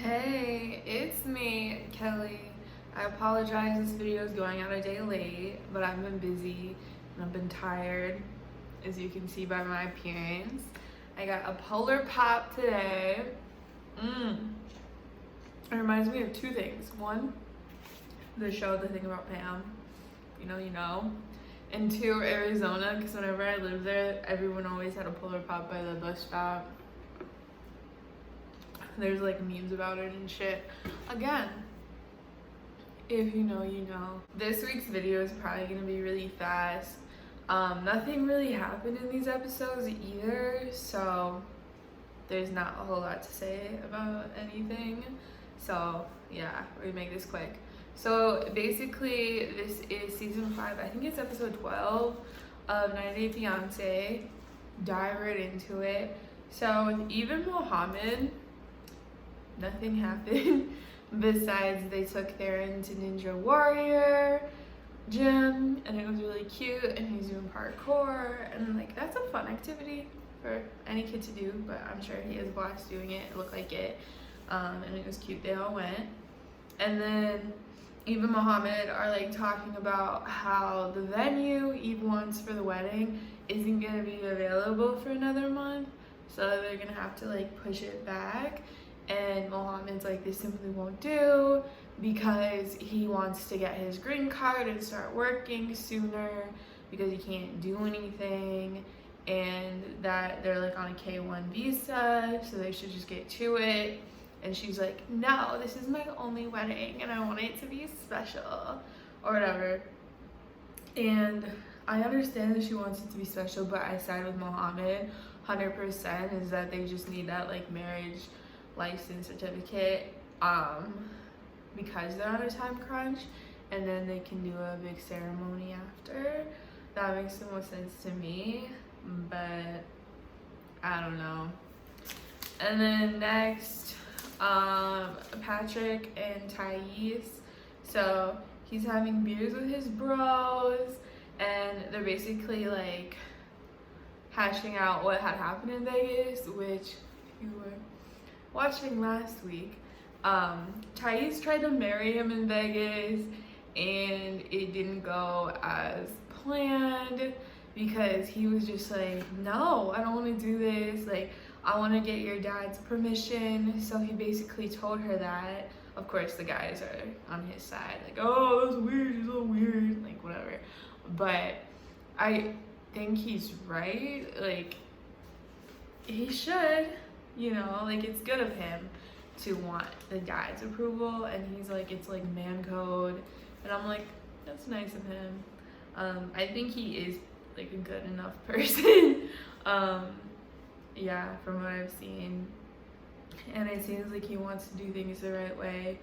Hey, it's me, Kelly. I apologize this video is going out a day late, but I've been busy and I've been tired, as you can see by my appearance. I got a Polar Pop today. It reminds me of two things. One, the show The Thing About Pam, you know. And two, Arizona, because whenever I lived there, everyone always had a Polar Pop by the bus stop. There's like memes about it and shit. Again, if you know, you know. This week's video is probably gonna be really fast. Nothing really happened in these episodes either, so there's not a whole lot to say about anything. So yeah, we're gonna make this quick. So basically, this is season 5. I think it's episode 12 of 90 Day Fiance. Dive right into it. So with Yve and Mohammed, nothing happened besides they took Theron to Ninja Warrior gym and it was really cute, and he's doing parkour, and like that's a fun activity for any kid to do, but I'm sure he has a blast doing it. It looked like it, and it was cute. They all went, and then Yve and Mohammed are like talking about how the venue Yve wants for the wedding isn't gonna be available for another month, so they're gonna have to like push it back. And Mohammed's like, this simply won't do because he wants to get his green card and start working sooner because he can't do anything, and that they're like on a K1 visa, so they should just get to it. And she's like, no, this is my only wedding and I want it to be special or whatever. And I understand that she wants it to be special, but I side with Mohammed 100%, is that they just need that like marriage license certificate because they're on a time crunch, and then they can do a big ceremony after. That makes the most sense to me, but I don't know. And then next, Patrick and Thais. So he's having beers with his bros, and they're basically like hashing out what had happened in Vegas, which if you were watching last week, Thais tried to marry him in Vegas and it didn't go as planned because he was just like, no, I don't want to do this, like I want to get your dad's permission. So he basically told her that. Of course the guys are on his side, like, oh, that's weird, he's so weird, like whatever. But I think he's right, like he should, you know, like it's good of him to want the dad's approval, and he's like, it's like man code, and I'm like, that's nice of him. I think he is like a good enough person. Yeah, from what I've seen, and it seems like he wants to do things the right way,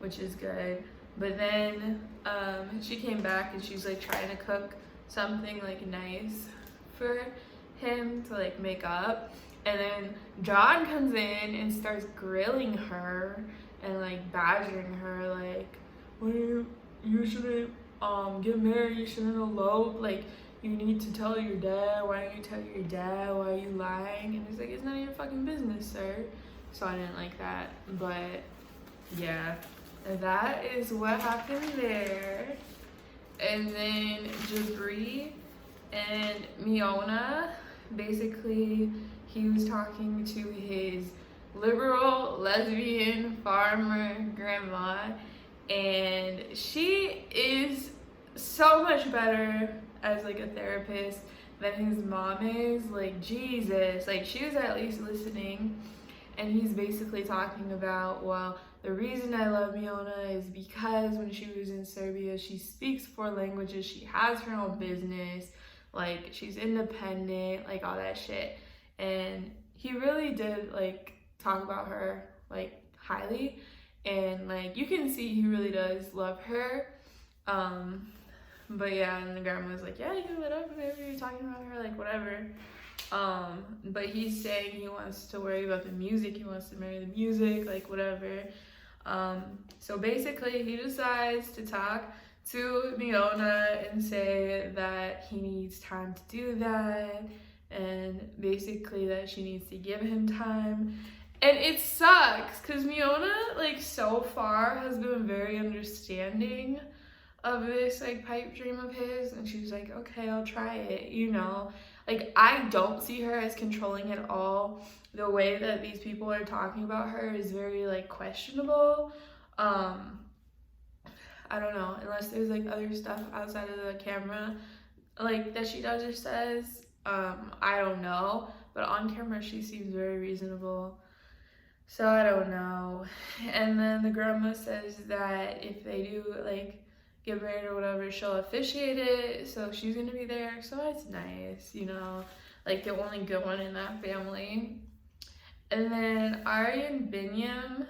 which is good. But then she came back and she's like trying to cook something like nice for him to like make up. And then John comes in and starts grilling her and like badgering her, like, well, you shouldn't get married, you shouldn't elope, like you need to tell your dad. Why don't you tell your dad? Why are you lying? And he's like, it's none of your fucking business, sir. So I didn't like that, but yeah, that is what happened there. And then Jibri and Miona, basically he was talking to his liberal lesbian farmer grandma, and she is so much better as like a therapist than his mom is. Like Jesus, like she was at least listening. And he's basically talking about, well, the reason I love Miona is because when she was in Serbia, she speaks 4 languages, she has her own business, like she's independent, like all that shit. And he really did like talk about her like highly, and like you can see he really does love her. But yeah, and the grandma was like, yeah, you can let up whenever you're talking about her, like whatever. But he's saying he wants to worry about the music, he wants to marry the music, like whatever. So basically he decides to talk to Miona and say that he needs time to do that, and basically that she needs to give him time. And it sucks because Miona like so far has been very understanding of this like pipe dream of his, and she's like, okay, I'll try it, you know. Like, I don't see her as controlling at all. The way that these people are talking about her is very like questionable. I don't know, unless there's like other stuff outside of the camera like that she does or says. I don't know, but on camera she seems very reasonable. So I don't know. And then the grandma says that if they do like get married or whatever, she'll officiate it, so she's gonna be there. So that's nice, you know, like the only good one in that family. And then Ari and Binyam,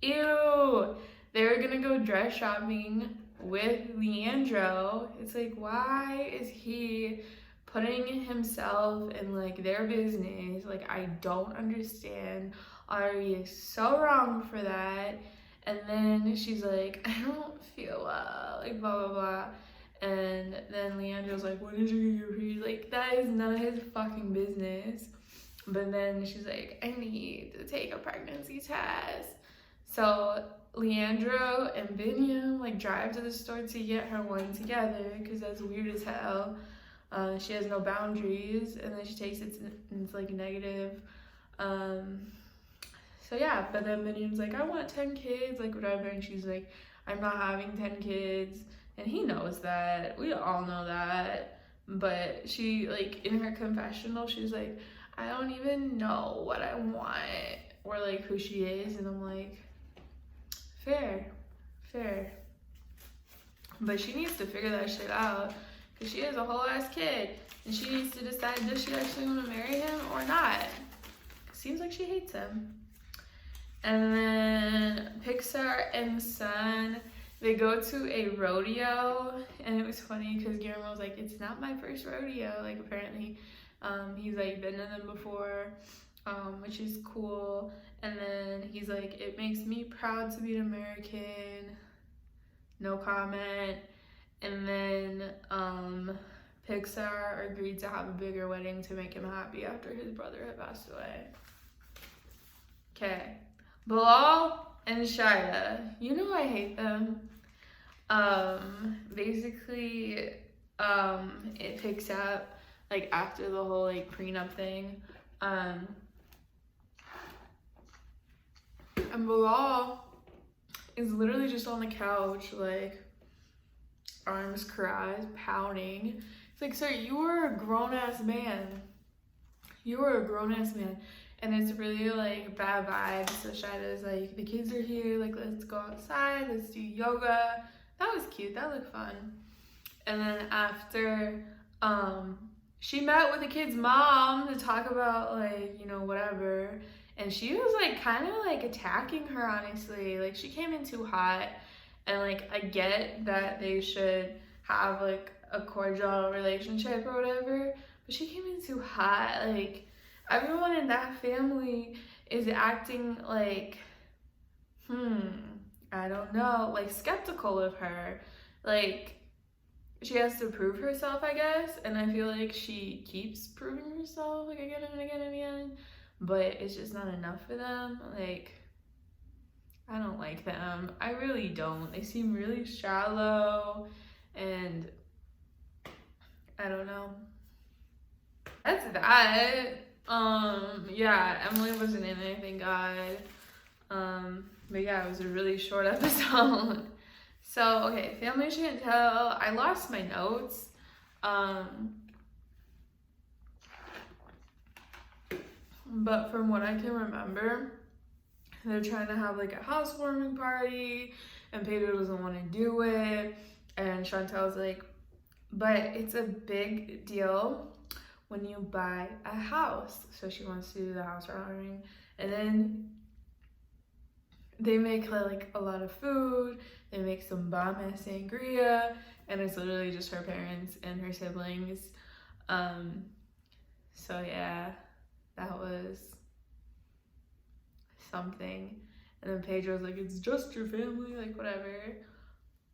ew, they're gonna go dress shopping with Leandro. It's like, why is he putting himself in like their business? Like, I don't understand. Ari is so wrong for that. And then she's like, I don't feel well, like blah blah blah. And then Leandro's like, when did you get your period? Like, that is none of his fucking business. But then she's like, I need to take a pregnancy test. So Leandro and Binyam like drive to the store to get her one together, because that's weird as hell. She has no boundaries, and then she takes it and it's like negative. So yeah, but then Binyam's like, I want 10 kids, like whatever, and she's like, I'm not having 10 kids, and he knows that. We all know that. But she, like, in her confessional, she's like, I don't even know what I want, or like who she is. And I'm like, fair. But she needs to figure that shit out, because she has a whole ass kid, and she needs to decide, does she actually want to marry him or not? Seems like she hates him. And then Pixar and Son, they go to a rodeo, and it was funny because Guillermo was like, it's not my first rodeo. Like, apparently he's like been to them before, which is cool. And then he's like, it makes me proud to be an American. No comment. And then Pixar agreed to have a bigger wedding to make him happy after his brother had passed away. Okay. Bilal and Shaeeda, you know I hate them. Basically, it picks up like after the whole like prenup thing. And Bilal is literally just on the couch, like arms crossed, pouting. It's like, sir, you are a grown-ass man. You are a grown-ass man. And it's really like bad vibes. So Shaeeda's like, the kids are here, like let's go outside, let's do yoga. That was cute, that looked fun. And then after, she met with the kid's mom to talk about like, you know, whatever. And she was like kind of like attacking her, honestly. Like, she came in too hot. And like, I get that they should have like a cordial relationship or whatever, but she came in too hot. Like, everyone in that family is acting like, I don't know, like skeptical of her. Like, she has to prove herself, I guess, and I feel like she keeps proving herself like again and again and again, but it's just not enough for them. Like, I don't like them. I really don't. They seem really shallow, and I don't know. That's that. Yeah, Emily wasn't in it, thank God. But yeah, it was a really short episode. So, okay, family Chantel, I lost my notes. But from what I can remember, they're trying to have like a housewarming party, and Pedro doesn't want to do it, and Chantel's like, but it's a big deal when you buy a house. So she wants to do the housewarming, and then they make like a lot of food. They make some bomb ass sangria, and it's literally just her parents and her siblings. So yeah, that was something. And then Pedro's like, it's just your family, like whatever.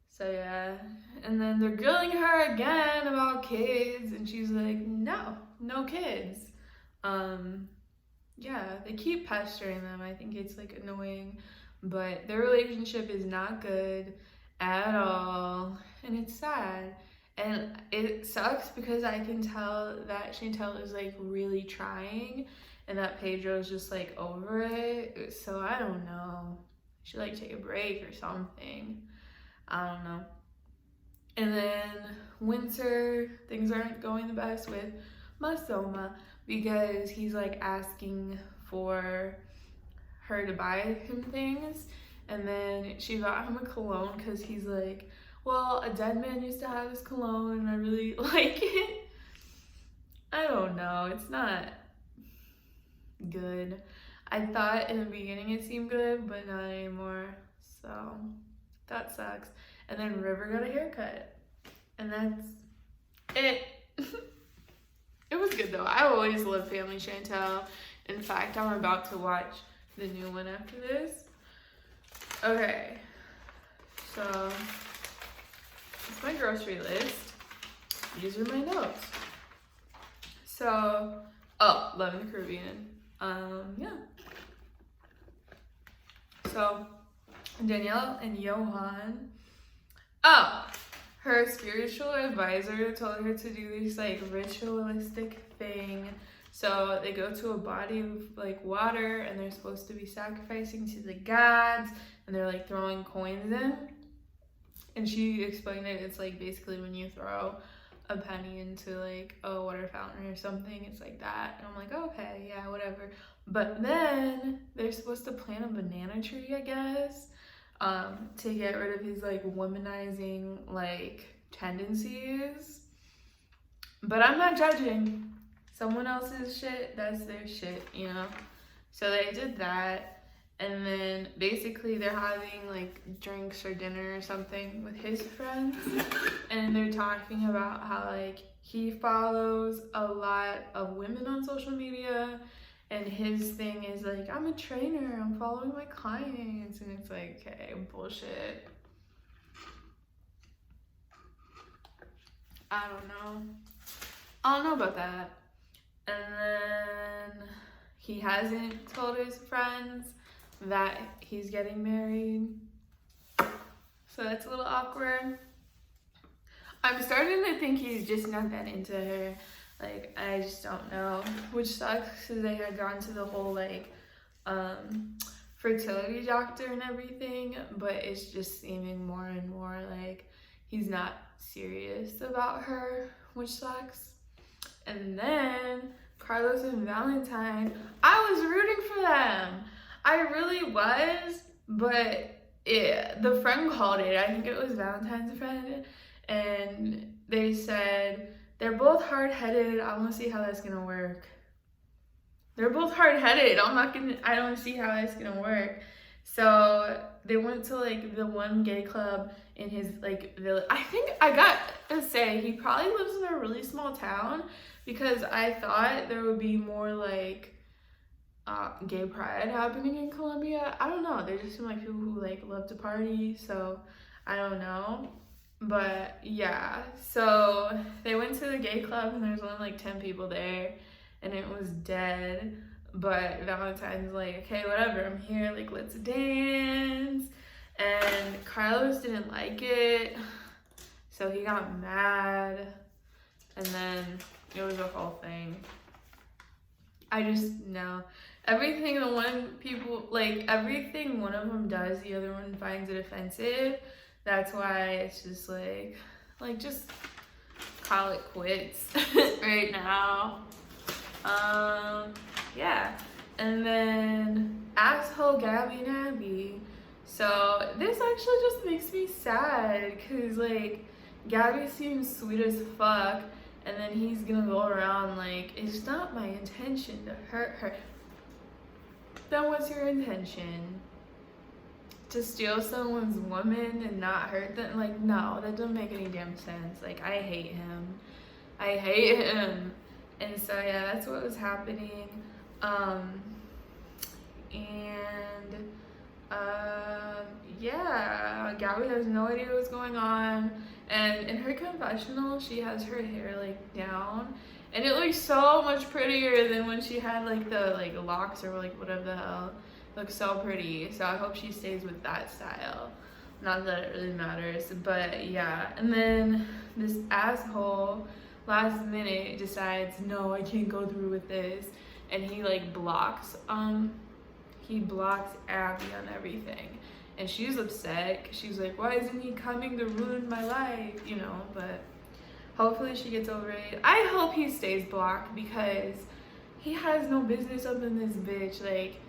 So yeah, and then they're grilling her again about kids, and she's like, no kids. Yeah, they keep pestering them. I think it's like annoying. but their relationship is not good at all, and it's sad. And it sucks because I can tell that Chantel is like really trying and that Pedro's just like over it. So I don't know. Should like take a break or something. I don't know. And then winter, things aren't going the best with Masoma because he's like asking for her to buy him things, and then she got him a cologne because he's like, well, a dead man used to have this cologne and I really like it. I don't know, it's not good. I thought in the beginning it seemed good, but not anymore, so that sucks. And then River got a haircut, and that's it. It was good though. I always love Family Chantel. In fact, I'm about to watch the new one after this. Okay, so it's my grocery list. These are my notes. So, oh, Love in the Caribbean. Yeah. So, Danielle and Johann. Oh, her spiritual advisor told her to do this like ritualistic thing. So they go to a body of like water and they're supposed to be sacrificing to the gods, and they're like throwing coins in. And she explained it, it's like basically when you throw a penny into like a water fountain or something, it's like that. And I'm like, okay, yeah, whatever. But then they're supposed to plant a banana tree, I guess, to get rid of his like womanizing like tendencies. But I'm not judging. Someone else's shit, that's their shit, you know? So they did that, and then basically they're having like drinks or dinner or something with his friends, and they're talking about how like he follows a lot of women on social media, and his thing is like, I'm a trainer, I'm following my clients, and it's like, okay, bullshit. I don't know about that. And then he hasn't told his friends that he's getting married, so that's a little awkward. I'm starting to think he's just not that into her. Like, I just don't know, which sucks because they had gone to the whole like fertility doctor and everything, but it's just seeming more and more like he's not serious about her, which sucks. And then Carlos and Valentine, I was rooting for them. I really was, but the friend called it. I think it was Valentine's friend, and they said they're both hard-headed. I want to see how that's gonna work. They're both hard-headed. I don't see how that's gonna work. So they went to like the one gay club in his like village. I think I got to say he probably lives in a really small town, because I thought there would be more like gay pride happening in Colombia. I don't know. They just seem like people who like love to party, so I don't know. But yeah, so they went to the gay club and there's only like 10 people there and it was dead. But Valentine's like, okay, whatever, I'm here, like, let's dance. And Carlos didn't like it, so he got mad, and then it was a whole thing. I just know everything everything one of them does, the other one finds it offensive. That's why it's just like just call it quits right now. Yeah. And then asshole Gabby and Abby. So this actually just makes me sad, because like Gabby seems sweet as fuck, and then he's gonna go around like, it's not my intention to hurt her. Then what's your intention? To steal someone's woman and not hurt them? Like, no, that doesn't make any damn sense. Like, I hate him. And so yeah, that's what was happening. Yeah, Gabby has no idea what's going on, and in her confessional she has her hair like down, and it looks so much prettier than when she had like the like locks or like whatever the hell. looks so pretty. So I hope she stays with that style. Not that it really matters, but yeah. And then this asshole last minute decides, no, I can't go through with this, and he like blocks Abby on everything, and she's upset because she's like, why isn't he coming to ruin my life, you know? But hopefully she gets over it. I hope he stays blocked because he has no business up in this bitch. Like,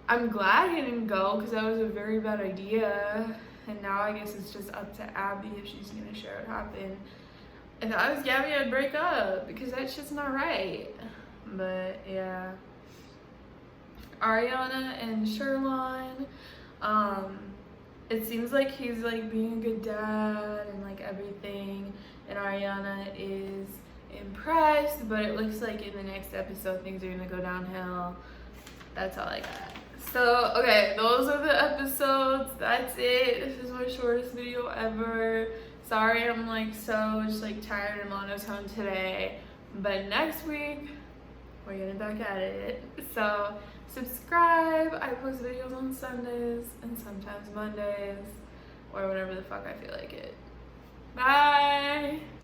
I'm glad he didn't go because that was a very bad idea. And now I guess it's just up to Abby if she's gonna share what happened. If I was Gabby, I'd break up because that's just not right. But yeah. Ariana and Sherlon. It seems like he's like being a good dad and like everything. And Ariana is impressed, but it looks like in the next episode things are gonna go downhill. That's all I got. So, okay, those are the episodes. That's it. This is my shortest video ever. Sorry, I'm like so just like tired and monotone today. But next week, we're getting back at it. So, subscribe. I post videos on Sundays and sometimes Mondays or whenever the fuck I feel like it. Bye!